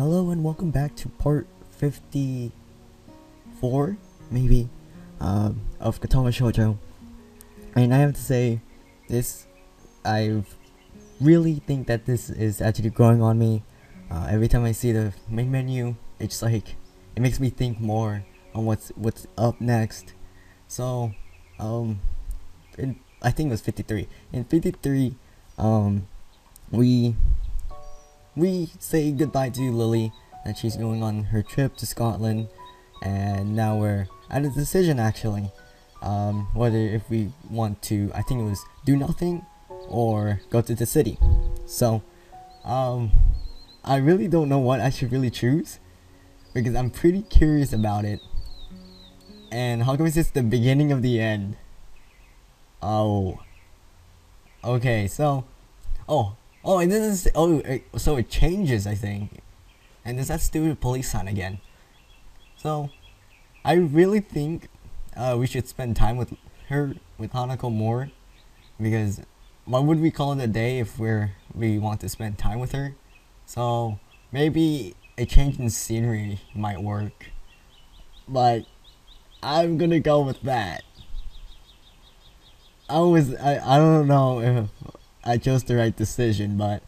Hello and welcome back to part 54, maybe, of Katama Shoujo. And I have to say, I really think that this is actually growing on me. Every time I see the main menu, it's like, it makes me think more on what's up next. So, I think it was 53. In 53, we say goodbye to Lily, that she's going on her trip to Scotland, and now we're at a decision actually, whether if we want to, I think it was do nothing or go to the city. So, I really don't know what I should really choose, because I'm pretty curious about it. And how come it's just the beginning of the end? Oh, okay, so, and this is, so it changes, I think. And there's that stupid police sign again. So, I really think we should spend time with her, with Hanako more. Because, what would we call it a day if we want to spend time with her? So, maybe a change in scenery might work. But, I'm gonna go with that. I don't know if I chose the right decision, but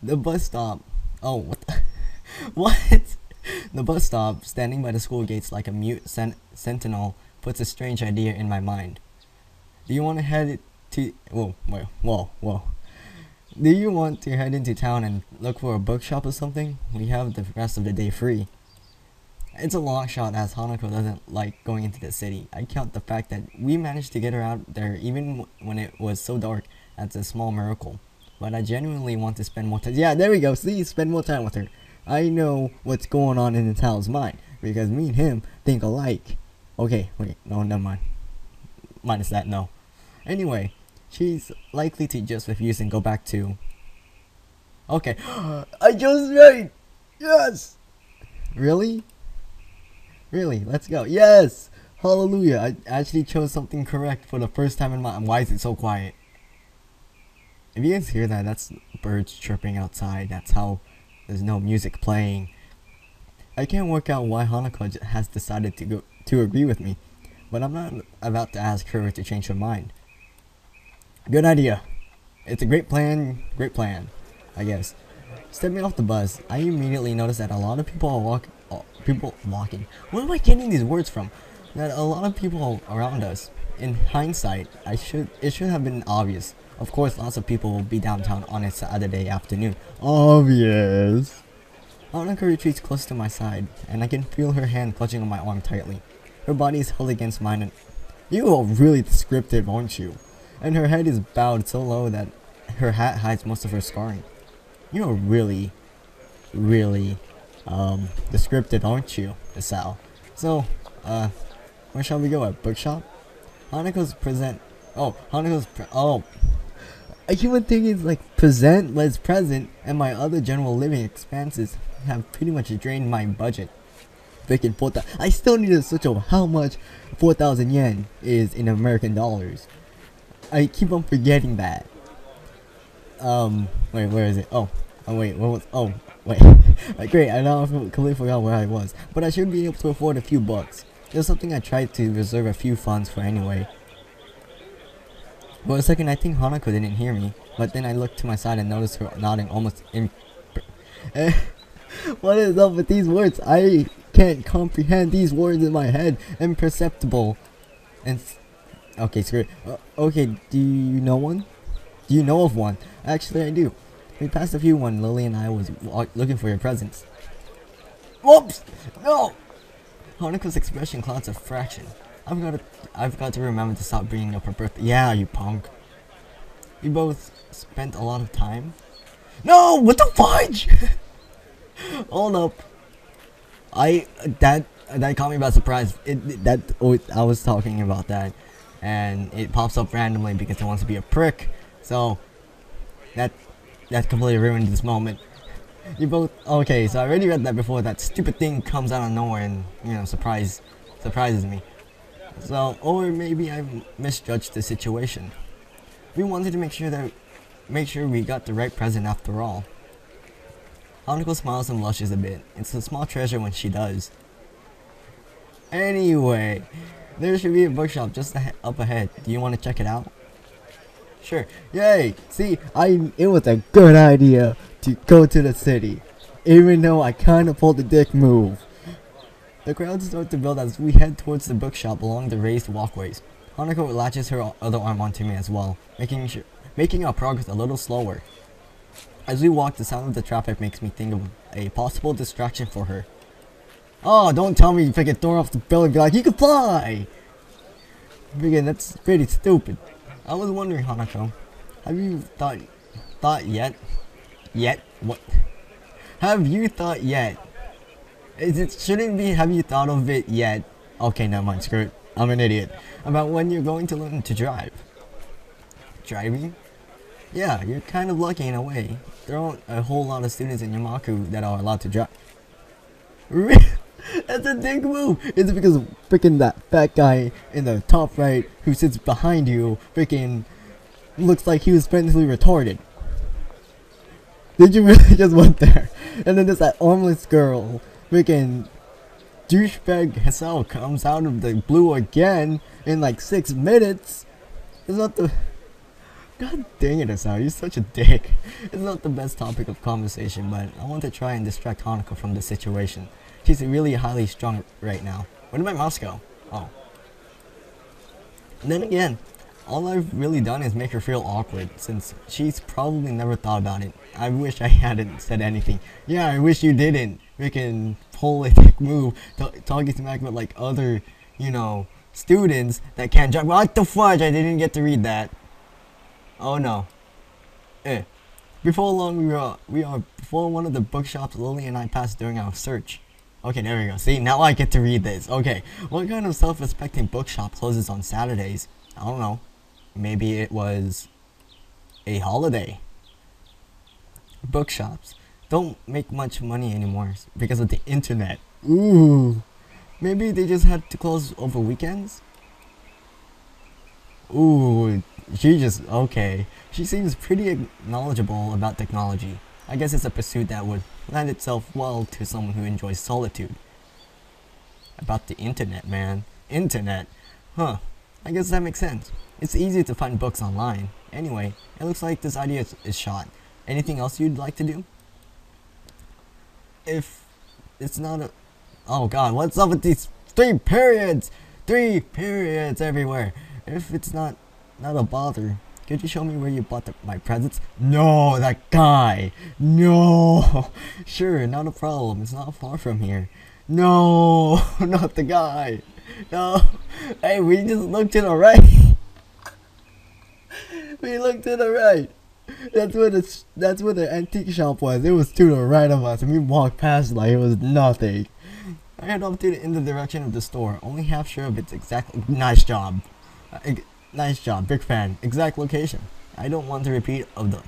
the bus stop. Oh, what? What? The bus stop, standing by the school gates like a mute sentinel, puts a strange idea in my mind. Do you want to head to? Whoa! Do you want to head into town and look for a bookshop or something? We have the rest of the day free. It's a long shot, as Hanako doesn't like going into the city. I count the fact that we managed to get her out there even when it was so dark as a small miracle. But I genuinely want to spend more time. Yeah, there we go. See, spend more time with her. I know what's going on in Natal's mind, because me and him think alike. Okay, wait, no, never mind. Minus that, no. Anyway, she's likely to just refuse and go back to... Okay, I chose right! Yes! Really? Really, let's go. Yes! Hallelujah, I actually chose something correct for the first time in my... Why is it so quiet? If you guys hear that, that's birds chirping outside. That's how there's no music playing. I can't work out why Hanako has decided to agree with me, but I'm not about to ask her to change her mind. Good idea. It's a great plan, I guess. Stepping off the bus, I immediately noticed that a lot of people are walking. Where am I getting these words from? That a lot of people around us. In hindsight, it should have been obvious. Of course, lots of people will be downtown on a Saturday afternoon. Obvious. Hanako retreats close to my side, and I can feel her hand clutching on my arm tightly. Her body is held against mine, and you are really descriptive, aren't you? And her head is bowed so low that her hat hides most of her scarring. You are really descriptive, aren't you, Isao? So, where shall we go? A bookshop? Hanako's I keep on thinking it's like present, less present, and my other general living expenses have pretty much drained my budget. Freaking 4,000. I still need to switch over how much 4,000 yen is in American dollars. I keep on forgetting that. Wait, where is it? Wait, great, I now completely forgot where I was. But I should be able to afford a few bucks. It's something I tried to reserve a few funds for anyway. For a second, I think Hanako didn't hear me, but then I looked to my side and noticed her nodding almost What is up with these words? I can't comprehend these words in my head. Imperceptible. And okay, screw it. Okay, do you know one? Do you know of one? Actually, I do. We passed a few when Lily and I was looking for your presents. Whoops! No! Hanako's expression clouds a fraction. I've got to remember to stop bringing up her birthday. Yeah, you punk. We both spent a lot of time. No! What the fudge? Hold up. That caught me by surprise. I was talking about that, and it pops up randomly because it wants to be a prick. So that completely ruined this moment. You both okay? So I already read that before. That stupid thing comes out of nowhere and surprises me. So, or maybe I misjudged the situation. We wanted to make sure we got the right present after all. Hanako smiles and blushes a bit. It's a small treasure when she does. Anyway, there should be a bookshop just up ahead. Do you want to check it out? Sure. Yay! See, it was a good idea to go to the city, even though I kinda pulled the dick move. The crowds start to build as we head towards the bookshop along the raised walkways. Hanako latches her other arm onto me as well, making our progress a little slower. As we walk, the sound of the traffic makes me think of a possible distraction for her. Oh, don't tell me you freaking throw her off the building and be like, you can fly! Freaking, that's pretty stupid. I was wondering, Hanako, have you thought yet? What? Have you thought yet? Shouldn't be have you thought of it yet? Okay, never mind, screw it. I'm an idiot. About when you're going to learn to drive. Driving? Yeah, you're kind of lucky in a way. There aren't a whole lot of students in Yamaku that are allowed to drive. That's a dick move! It's because freaking that fat guy in the top right who sits behind you freaking looks like he was mentally retarded. Did you really just went there? And then there's that armless girl, freaking douchebag Hassel comes out of the blue again in like 6 minutes. It's not the... God dang it, Hassel, you're such a dick. It's not the best topic of conversation, but I want to try and distract Hanako from the situation. She's really highly strung right now. Where did my mouse go? Oh. And then again, all I've really done is make her feel awkward, since she's probably never thought about it. I wish I hadn't said anything. Yeah, I wish you didn't. Freaking pull a dick move, talking smack about like other, you know, students that can't drive. What the fudge? I didn't get to read that. Oh no. Before long, we are before one of the bookshops Lily and I passed during our search. Okay, there we go. See, now I get to read this. Okay, what kind of self-respecting bookshop closes on Saturdays? I don't know. Maybe it was a holiday. Bookshops don't make much money anymore because of the internet. Ooh. Maybe they just had to close over weekends? Ooh, okay. She seems pretty knowledgeable about technology. I guess it's a pursuit that would lend itself well to someone who enjoys solitude. About the internet, man. Internet. Huh. I guess that makes sense. It's easy to find books online. Anyway, it looks like this idea is shot. Anything else you'd like to do? If it's not a... Oh god, what's up with these 3 periods? 3 periods everywhere. If it's not a bother, could you show me where you bought my presents? No, that guy. No. Sure, not a problem. It's not far from here. No, not the guy. No. Hey, we just looked to the right. We looked to the right. That's where the antique shop was. It was to the right of us, and we walked past like it was nothing. I head off in the direction of the store, only half sure of its exact... Nice job. Nice job, big fan. Exact location. I don't want a repeat of the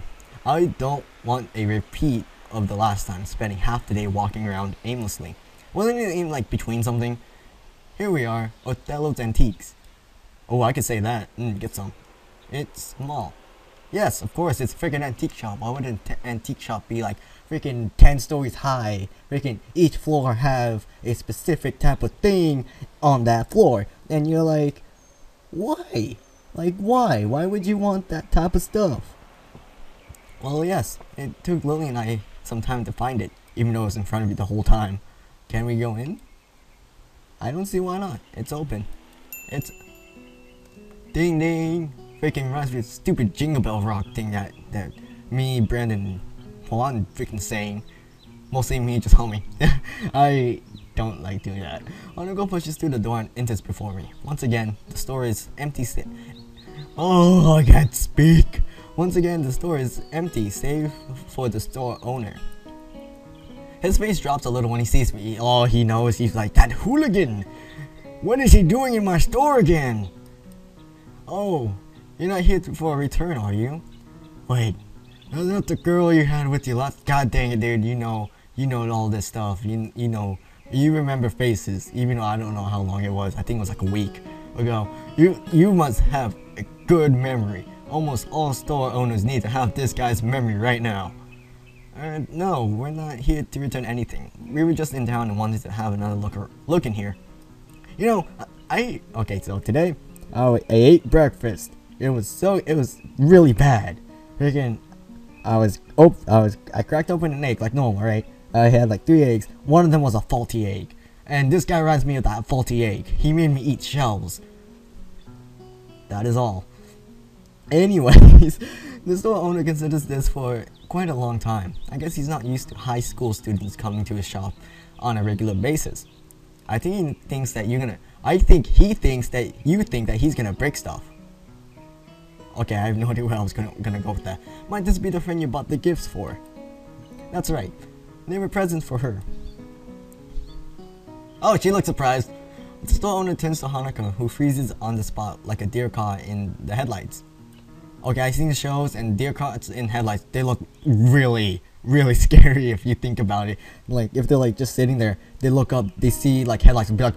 last time, spending half the day walking around aimlessly. Wasn't it even like between something? Here we are, Othello's Antiques. Oh, I could say that. Get some. It's small. Yes, of course, it's a freaking antique shop. Why would an antique shop be like freaking 10 stories high? Freaking each floor have a specific type of thing on that floor. And you're like, why? Like, why? Why would you want that type of stuff? Well, yes, it took Lily and I some time to find it, even though it was in front of you the whole time. Can we go in? I don't see why not. It's open. It's... Ding ding! Freaking reminds me of the stupid Jingle Bell Rock thing that me, Brandon, Juan freaking saying. Mostly me just humming. I don't like doing that. Hanako pushes through the door and enters before me. Once again, the store is empty. Oh, I can't speak. Once again, the store is empty, save for the store owner. His face drops a little when he sees me. Oh, he knows. He's like, that hooligan! What is he doing in my store again? Oh, you're not here for a return, are you? Wait, that's not the girl you had with you last... God dang it, dude. You know all this stuff. You know, you remember faces, even though I don't know how long it was. I think it was like a week ago. You must have a good memory. Almost all store owners need to have this guy's memory right now. No, we're not here to return anything. We were just in town and wanted to have another look in here. You know, okay, so today, I ate breakfast. It was really bad. Freaking, I cracked open an egg like normal, right? I had like 3 eggs. One of them was a faulty egg. And this guy reminds me of that faulty egg. He made me eat shells. That is all. Anyways, the store owner considers this for quite a long time. I guess he's not used to high school students coming to his shop on a regular basis. I think he thinks that he thinks that you think that he's gonna break stuff. Okay, I have no idea where I was gonna go with that. Might this be the friend you bought the gifts for? That's right. They were presents for her. Oh, she looks surprised. The store owner turns to Hanako, who freezes on the spot like a deer caught in the headlights. Okay, I've seen the shows, and deer caught in headlights, they look really, really scary if you think about it. Like, if they're like just sitting there, they look up, they see like headlights and be like,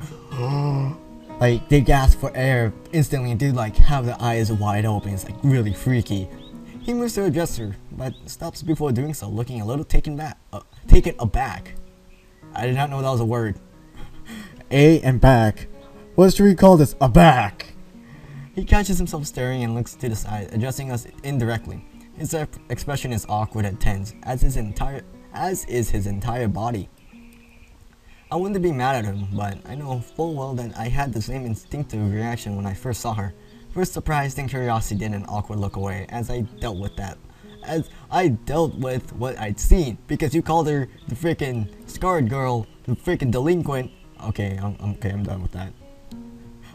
like they gasp for air instantly and they like have their eyes wide open. It's like really freaky. He moves to a dresser, but stops before doing so, looking a little taken aback. I did not know that was a word. A and back. What should we call this? Aback. He catches himself staring and looks to the side, addressing us indirectly. His expression is awkward and tense, as is his entire body. I wanted to be mad at him, but I know full well that I had the same instinctive reaction when I first saw her. First surprise, then curiosity, then an awkward look away, as I dealt with what I'd seen, because you called her the freaking scarred girl, the freaking delinquent. Okay, I'm done with that.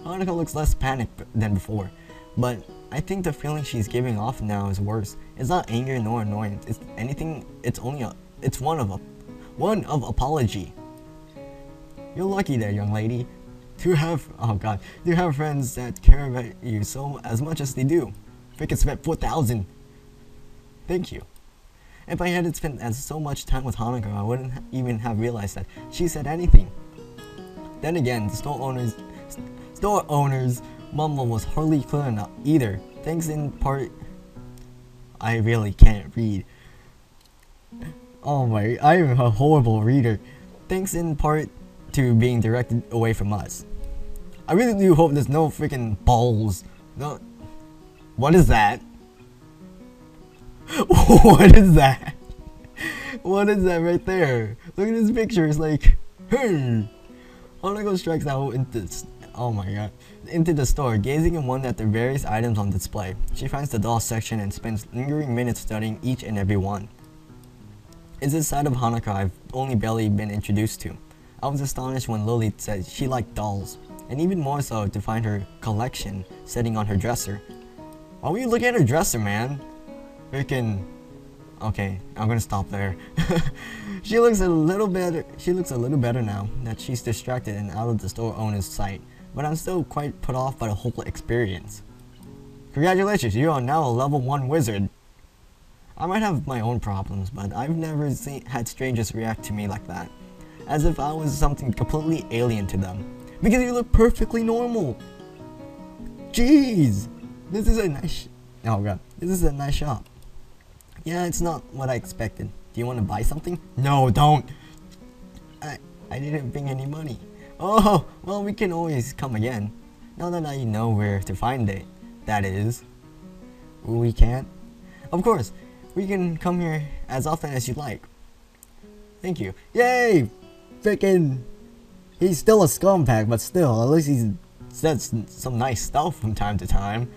Hanako looks less panicked than before, but I think the feeling she's giving off now is worse. It's not anger nor annoyance. It's anything. It's one of apology. You're lucky there, young lady, to have friends that care about you so as much as they do. Freaking spent 4,000. Thank you. If I hadn't spent so much time with Hanako, I wouldn't even have realized that she said anything. Then again, the store owner's mumble was hardly clear enough either, thanks in part. I really can't read. Oh my, I'm a horrible reader. Thanks in part to being directed away from us. I really do hope there's no freaking balls. No. What is that? What is that? What is that right there? Look at this picture. It's like, hey. Hanako strikes out into the store, gazing and wondering at the various items on display. She finds the doll section and spends lingering minutes studying each and every one. It's a side of Hanako I've only barely been introduced to. I was astonished when Lily said she liked dolls, and even more so to find her collection sitting on her dresser. Why were you looking at her dresser, man? Freaking. Okay, I'm gonna stop there. She looks a little better now that she's distracted and out of the store owner's sight, but I'm still quite put off by the whole experience. Congratulations, you are now a level 1 wizard. I might have my own problems, but I've never had strangers react to me like that, as if I was something completely alien to them. Because you look perfectly normal. Jeez, this is a nice shop. Yeah, it's not what I expected. Do you want to buy something? No, don't. I didn't bring any money. Oh, well, we can always come again. Now that I know where to find it, that is. We can't? Of course, we can come here as often as you'd like. Thank you. Yay! Frickin'. He's still a scumbag, but still, at least he's said some nice stuff from time to time.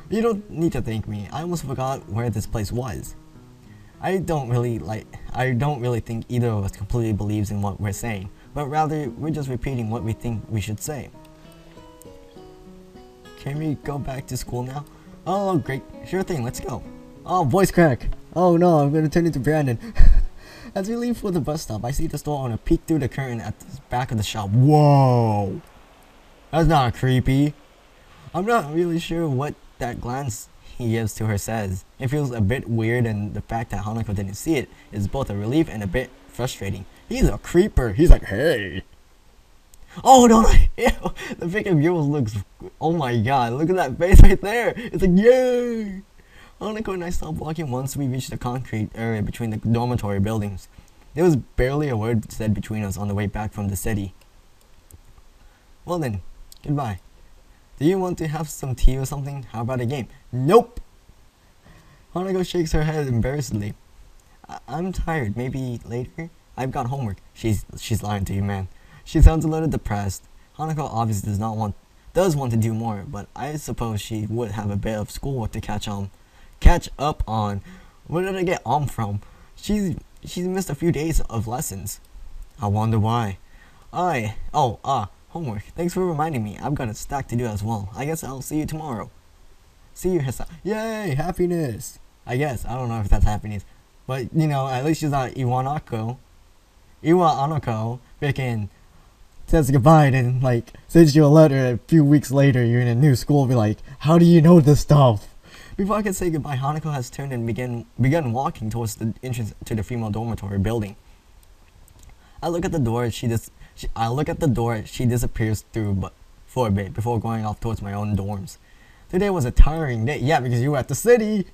You don't need to thank me. I almost forgot where this place was. I don't really think either of us completely believes in what we're saying, but rather we're just repeating what we think we should say. Can we go back to school now? Oh, great. Sure thing, let's go. Oh, voice crack. Oh no, I'm gonna turn into Brandon. As we leave for the bus stop, I see the store owner peek through the curtain at the back of the shop. Whoa! That's not creepy. I'm not really sure what that glance he gives to her says. It feels a bit weird, and the fact that Hanako didn't see it is both a relief and a bit frustrating. He's a creeper. He's like, hey. Oh no, ew. The freaking girl looks, oh my god, look at that face right there. It's like, yay. Hanako and I stopped walking once we reached the concrete area between the dormitory buildings. There was barely a word said between us on the way back from the city. Well then, goodbye. Do you want to have some tea or something? How about a game? Nope! Hanako shakes her head embarrassedly. I'm tired. Maybe later? I've got homework. She's lying to you, man. She sounds a little depressed. Hanako obviously does want to do more, but I suppose she would have a bit of schoolwork to catch up on. Where did I get from? She's missed a few days of lessons. I wonder why. Homework. Thanks for reminding me. I've got a stack to do as well. I guess I'll see you tomorrow. See you, Hisa. Yay, happiness. I guess. I don't know if that's happiness. But, at least she's not Iwanako. Freaking says goodbye and, sends you a letter a few weeks later. You're in a new school. Be like, how do you know this stuff? Before I could say goodbye, Hanako has turned and begun walking towards the entrance to the female dormitory building. I look at the door she disappears through for a bit before going off towards my own dorms. Today was a tiring day. Yeah, because you were at the city.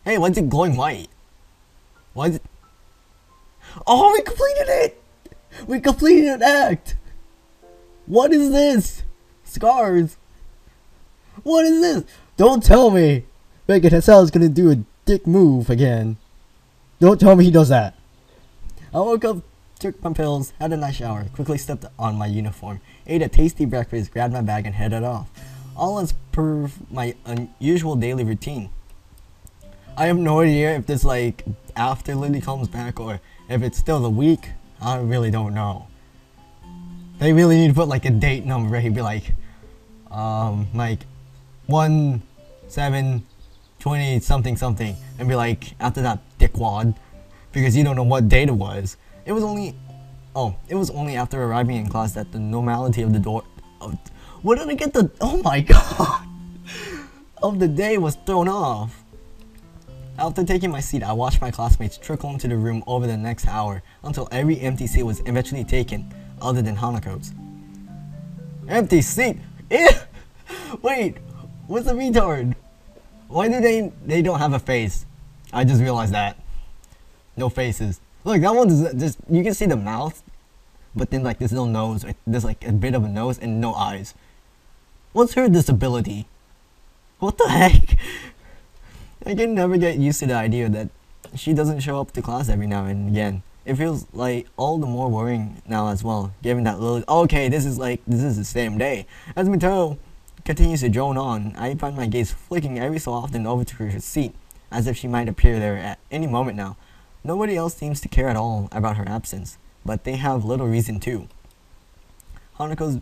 Hey, why is it glowing white? Why is it... Oh, we completed it! We completed an act! What is this? Scars. What is this? Don't tell me Megan Hassel gonna do a dick move again. Don't tell me he does that. I woke up, took my pills, had a nice shower, quickly stepped on my uniform, ate a tasty breakfast, grabbed my bag, and headed off. All as per my unusual daily routine. I have no idea if this after Lily comes back or if it's still the week. I really don't know. They really need to put a date number right here. Be 1/7/20 something and be after that dickwad, because you don't know what date it was. It was only after arriving in class that the normality of the door what did I get the oh my god of the day was thrown off. After taking my seat, I watched my classmates trickle into the room over the next hour until every empty seat was eventually taken, other than Hanako's. Empty seat? Ew! Wait, what's the retard? Why do they don't have a face? I just realized that. No faces. Look, that one's just, you can see the mouth, but then there's no nose, there's a bit of a nose and no eyes. What's her disability? What the heck? I can never get used to the idea that she doesn't show up to class every now and again. It feels all the more worrying now as well, given that Lily. Okay, this is the same day. As Mito continues to drone on, I find my gaze flicking every so often over to her seat, as if she might appear there at any moment now. Nobody else seems to care at all about her absence, but they have little reason to. Hanako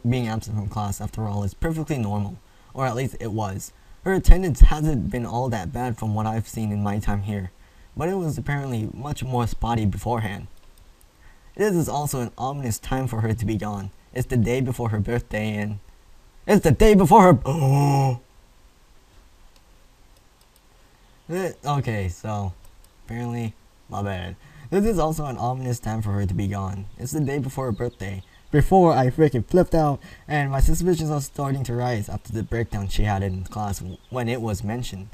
being absent from class, after all, is perfectly normal, or at least it was. Her attendance hasn't been all that bad from what I've seen in my time here, but it was apparently much more spotty beforehand. This is also an ominous time for her to be gone. It's the day before her birthday and... It's the day before her... Oh! Okay, so... Apparently, my bad. This is also an ominous time for her to be gone. It's the day before her birthday. Before I freaking flipped out, and my suspicions are starting to rise after the breakdown she had in class when it was mentioned.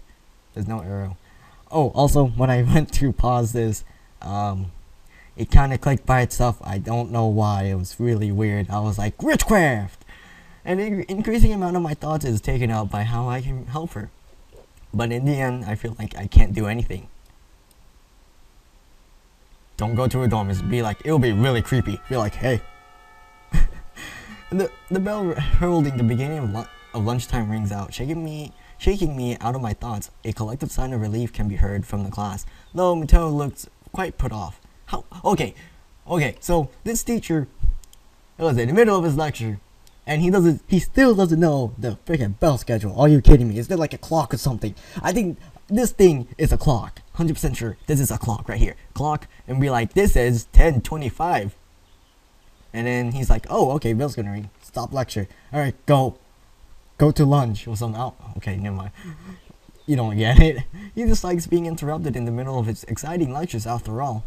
There's no arrow. Oh, also, when I went to pause this, it kind of clicked by itself. I don't know why. It was really weird. I was like, witchcraft! An increasing amount of my thoughts is taken up by how I can help her. But in the end, I feel like I can't do anything. Don't go to her dorm. It'll be really creepy. Be like, hey. The bell heralding the beginning of lunchtime rings out, shaking me out of my thoughts. A collective sigh of relief can be heard from the class, though Mito looks quite put off. How? Okay, so this teacher was in the middle of his lecture, and he still doesn't know the freaking bell schedule. Are you kidding me? Is there a clock or something? I think this thing is a clock. 100% sure this is a clock right here. Clock, and be like, this is 10:25. And then he's like, oh, okay, bell's gonna ring. Stop lecture. Alright, go to lunch or something. Oh, okay, never mind. You don't get it. He just likes being interrupted in the middle of his exciting lectures after all.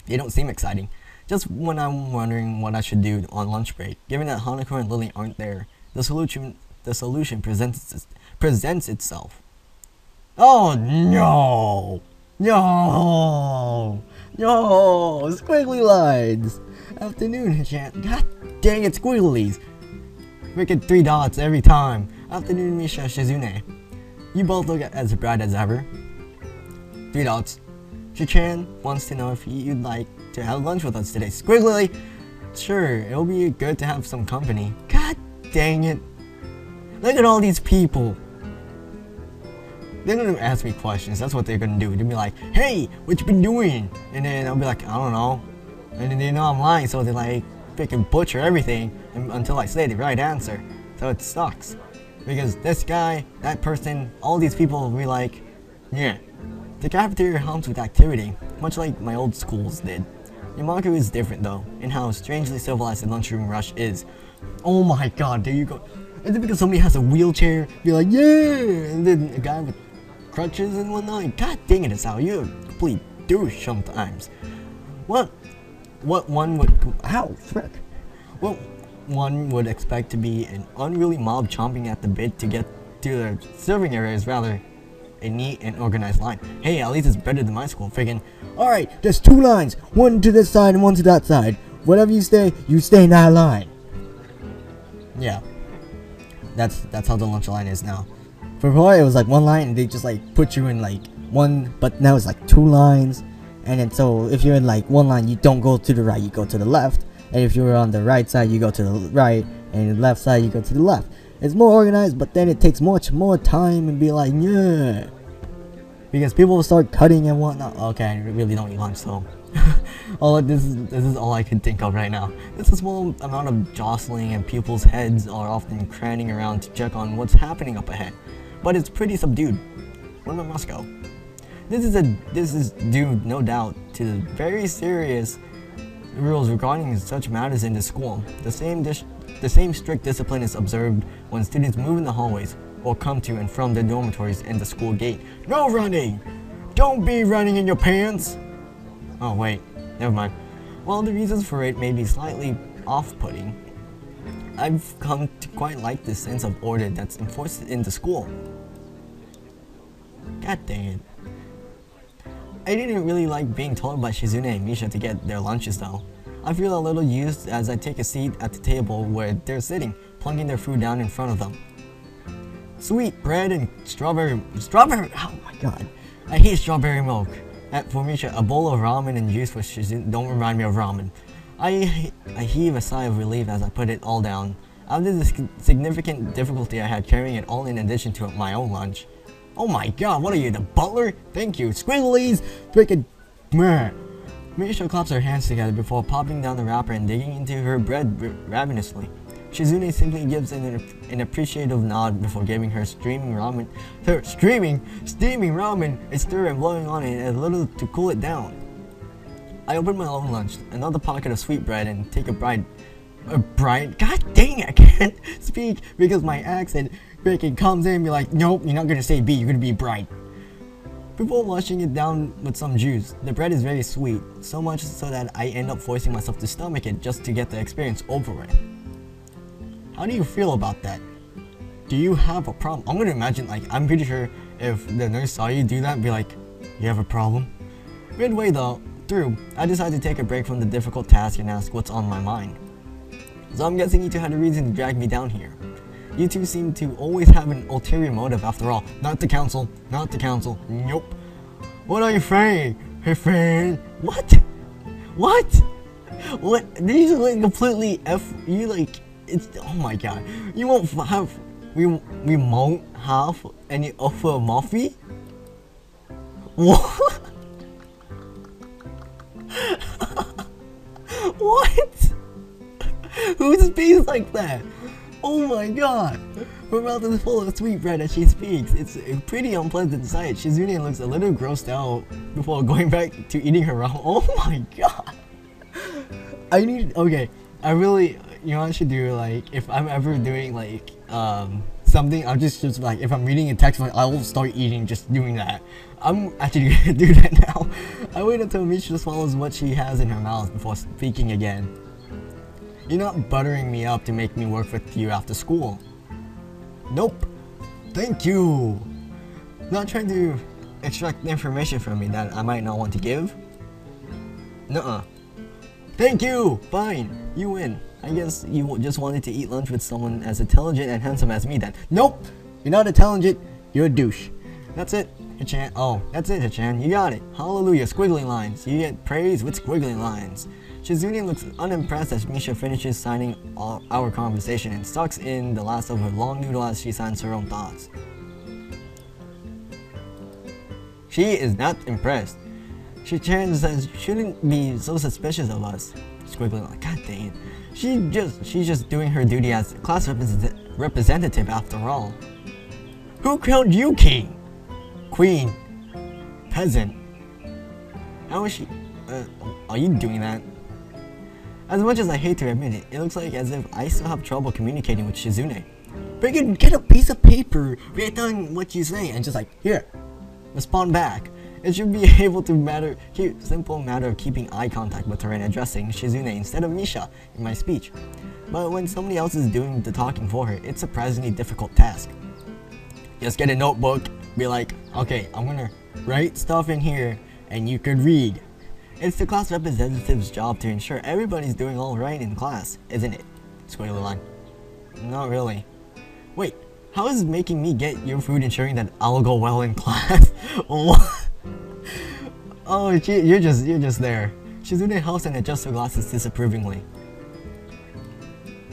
They don't seem exciting. Just when I'm wondering what I should do on lunch break, given that Hanako and Lily aren't there, the solution presents itself. Oh no! No! No! Squiggly lines! Afternoon, Hichan. God dang it, squigglies! Freaking 3 dots every time. Afternoon, Misha, Shizune. You both look as bright as ever. 3 dots. Shichan wants to know if you'd like to have lunch with us today. Squiggly! Sure, it'll be good to have some company. God dang it. Look at all these people. They're gonna ask me questions. That's what they're gonna do. They'll be like, hey, what you been doing? And then I'll be like, I don't know. And then they know I'm lying, so they like freaking butcher everything until I say the right answer. So it sucks. Because this guy, that person, all these people will be like, yeah. The cafeteria helps with activity, much like my old schools did. Yamaku is different though, in how strangely civilized the lunchroom rush is. Oh my god, there you go. Is it because somebody has a wheelchair? Be like, yeah! And then a guy with crutches and whatnot? God dang it, Asao, you're a complete douche sometimes. What one would... Ow, frick. What one would expect to be an unruly mob chomping at the bit to get to the serving area is rather a neat and organized line. Hey, at least it's better than my school, friggin'. Alright, there's 2 lines. One to this side and one to that side. Whatever you stay in that line. Yeah. That's how the lunch line is now. Before it was like 1 line and they just like put you in like 1, but now it's like 2 lines. And then so if you're in like 1 line, you don't go to the right, you go to the left. And if you're on the right side, you go to the right, and the left side, you go to the left. It's more organized, but then it takes much more time and be like, yeah. Because people will start cutting and whatnot. Okay, I really don't eat lunch, so this is all I can think of right now. It's a small amount of jostling, and people's heads are often craning around to check on what's happening up ahead. But it's pretty subdued. Where must go? This is due, no doubt, to the very serious rules regarding such matters in the school. The same strict discipline is observed when students move in the hallways or come to and from their dormitories and the school gate. No running! Don't be running in your pants! Oh wait, never mind. While the reasons for it may be slightly off-putting, I've come to quite like the sense of order that's enforced in the school. God dang it. I didn't really like being told by Shizune and Misha to get their lunches though. I feel a little used as I take a seat at the table where they're sitting, plunking their food down in front of them. Sweet bread and strawberry, oh my god. I hate strawberry milk. For Misha, a bowl of ramen and juice with Shizune don't remind me of ramen. I heave a sigh of relief as I put it all down. After the significant difficulty I had carrying it all in addition to my own lunch. Oh my god, what are you, the butler? Thank you, squigglies! Freaking meh. Misha claps her hands together before popping down the wrapper and digging into her bread ravenously. Shizune simply gives an appreciative nod before giving her steaming ramen a stir and blowing on it a little to cool it down. I open my own lunch, another pocket of sweet bread, and take a bite. God dang it, I can't speak because my accent freaking comes in and be like, nope, you're not gonna say B, you're gonna be bright. Before washing it down with some juice, the bread is very sweet, so much so that I end up forcing myself to stomach it just to get the experience over with. How do you feel about that? Do you have a problem? I'm gonna imagine, like, I'm pretty sure if the nurse saw you do that, be like, you have a problem? Midway through, I decided to take a break from the difficult task and ask what's on my mind. So I'm guessing you two had a reason to drag me down here. You two seem to always have an ulterior motive after all. Not the council, nope. What are you saying? Hey friend, what? What? Did you just like completely you like, it's, oh my god. We won't have any offer of Muffy? What? What? Who speaks like that? Oh my god! Her mouth is full of sweet bread as she speaks. It's a pretty unpleasant sight. Shizune looks a little grossed out before going back to eating her ramen. Oh my god! I really, you know what I should do, like, if I'm ever doing, like, something, I'll just like, if I'm reading a text, I will start eating just doing that. I'm actually gonna do that now. I wait until Misha swallows what she has in her mouth before speaking again. You're not buttering me up to make me work with you after school. Nope. Thank you. Not trying to extract information from me that I might not want to give. Nuh-uh. Thank you! Fine, you win. I guess you just wanted to eat lunch with someone as intelligent and handsome as me then. Nope! You're not intelligent, you're a douche. That's it, Hichan. Oh, that's it, Hichan. You got it. Hallelujah, squiggly lines. You get praise with squiggly lines. Shizune looks unimpressed as Misha finishes signing our conversation and sucks in the last of her long noodle as she signs her own thoughts. She is not impressed. Hichan says shouldn't be so suspicious of us. Squiggly line. God dang it. She's just doing her duty as class representative after all. Who crowned you king? Queen. Peasant. How is she? Are you doing that? As much as I hate to admit it, it looks like as if I still have trouble communicating with Shizune. Freaking get a piece of paper, write down what you say, and just like, here, respond back. It should be able to simple matter of keeping eye contact with her and addressing Shizune instead of Misha in my speech. But when somebody else is doing the talking for her, it's a surprisingly difficult task. Just get a notebook, be like, okay, I'm gonna write stuff in here, and you could read. It's the class representative's job to ensure everybody's doing alright in class, isn't it? Squiggly line. Not really. Wait, how is making me get your food ensuring that I'll go well in class? What? Oh, you're just there. Shizune helps and adjusts her glasses disapprovingly.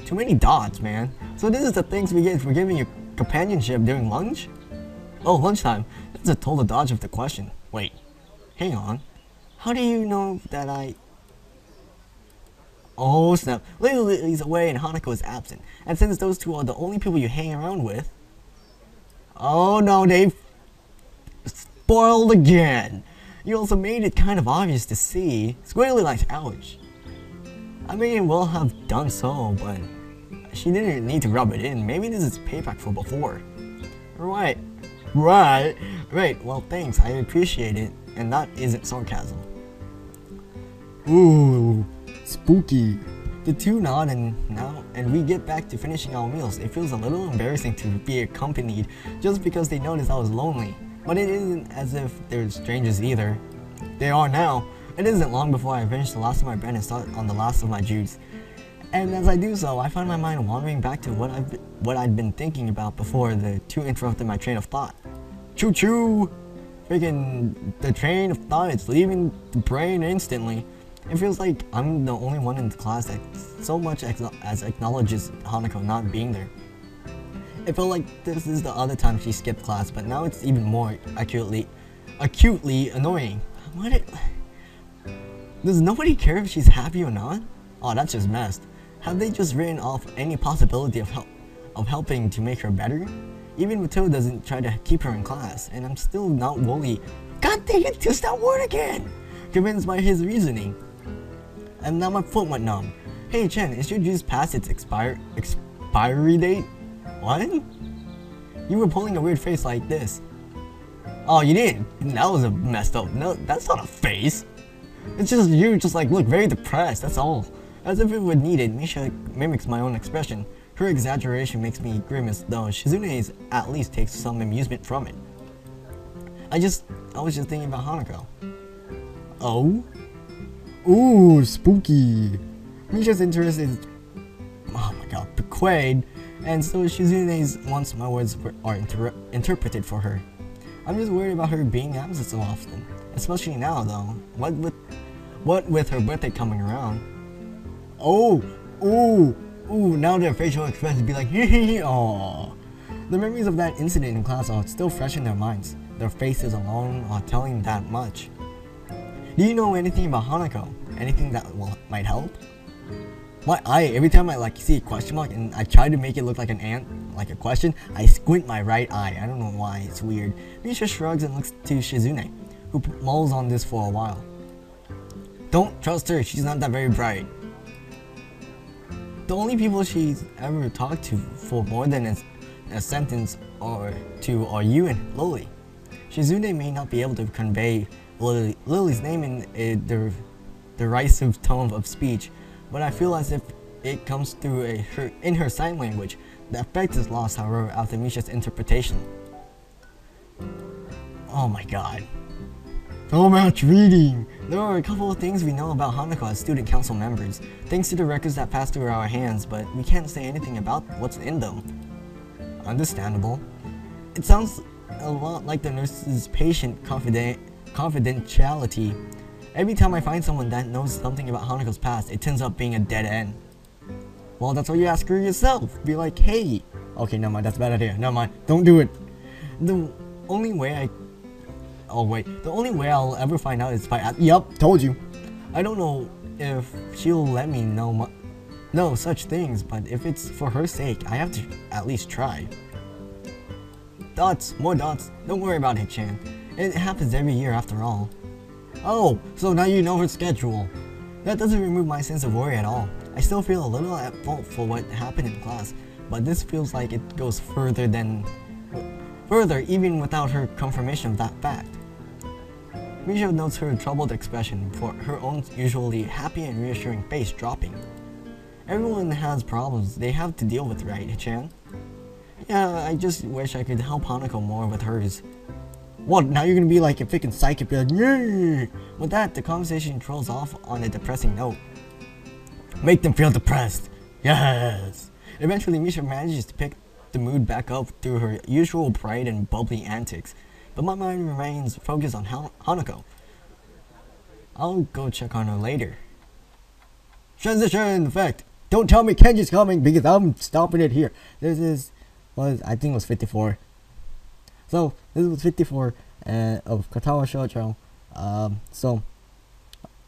Too many dots, man. So this is the things we get for giving you companionship during lunch? Oh, lunchtime. That's a total dodge of the question. Wait, hang on. How do you know that I... Oh snap. Lily's away and Hanako is absent. And since those two are the only people you hang around with... Oh no, they've... spoiled again. You also made it kind of obvious to see. Squiggly likes ouch. I may well have done so, but she didn't need to rub it in. Maybe this is payback for before. Right. Well, thanks. I appreciate it, and that isn't sarcasm. Ooh, spooky. The two nod and we get back to finishing our meals. It feels a little embarrassing to be accompanied just because they noticed I was lonely. But it isn't as if they're strangers either. They are now. It isn't long before I finish the last of my bread and start on the last of my juice. And as I do so, I find my mind wandering back to what I'd been thinking about before the two interrupted my train of thought. Choo choo! Freaking the train of thought is leaving the brain instantly. It feels like I'm the only one in the class that so much as acknowledges Hanako not being there. It felt like this is the other time she skipped class, but now it's even more acutely annoying. Does nobody care if she's happy or not? Oh, that's just messed. Have they just written off any possibility of helping to make her better? Even Matilda doesn't try to keep her in class, and I'm still not wholly, god dang it, just that word again, convinced by his reasoning. And now my foot went numb. Hey Chen, is your juice past its expiry date? What? You were pulling a weird face like this. Oh, you didn't? That was a messed up. No, that's not a face. It's just you just like look very depressed, that's all. As if it would need it, Misha mimics my own expression. Her exaggeration makes me grimace, though Shizune at least takes some amusement from it. I was just thinking about Hanako. Oh? Ooh, spooky. Misha's interest is, oh my god, bequayed, and so Shizune's once my words are interpreted for her. I'm just worried about her being absent so often, especially now though. What with her birthday coming around? Oh, ooh, now their facial expressions be like, hee aww. The memories of that incident in class are still fresh in their minds. Their faces alone are telling that much. Do you know anything about Hanako? Anything that might help? My eye, every time I see a question mark and I try to make it look like like a question, I squint my right eye. I don't know why, it's weird. Misha shrugs and looks to Shizune, who mulls on this for a while. Don't trust her, she's not that very bright. The only people she's ever talked to for more than a sentence or two are you and Lily. Shizune may not be able to convey Lily's name in the derisive tone of speech, but I feel as if it comes through in her sign language. The effect is lost, however, after Misha's interpretation. Oh my god. So much reading! There are a couple of things we know about Hanako as student council members, thanks to the records that passed through our hands, but we can't say anything about what's in them. Understandable. It sounds a lot like the nurse's patient confidentiality. Every time I find someone that knows something about Hanako's past, it turns up being a dead end. Well, that's why you ask her yourself. Be like, hey. Okay, never mind, that's a bad idea. Never mind, don't do it. The only way I'll ever find out is by yup, told you. I don't know if she'll let me know such things, but if it's for her sake, I have to at least try. Dots, more dots. Don't worry about it, Chan. It happens every year after all. Oh, so now you know her schedule. That doesn't remove my sense of worry at all. I still feel a little at fault for what happened in class, but this feels like it goes further even without her confirmation of that fact. Misha notes her troubled expression, for her own usually happy and reassuring face dropping. Everyone has problems they have to deal with, right, Chan? Yeah, I just wish I could help Hanako more with hers. What, now you're gonna be like a freaking psychic, be like, yay! With that, the conversation trolls off on a depressing note. Make them feel depressed! Yes! Eventually, Misha manages to pick the mood back up through her usual bright and bubbly antics, but my mind remains focused on Hanako. I'll go check on her later. Transition effect! Don't tell me Kenji's coming because I'm stopping it here. I think it was 54. So, this was 54 of Katawa Shoujo. So,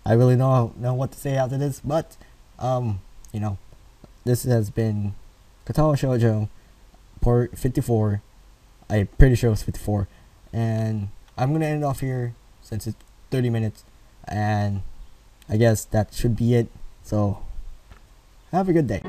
I really don't know what to say after this, but, you know, this has been Katawa Shoujo, part 54. I'm pretty sure it was 54. And I'm gonna end it off here since it's 30 minutes. And I guess that should be it. So, have a good day.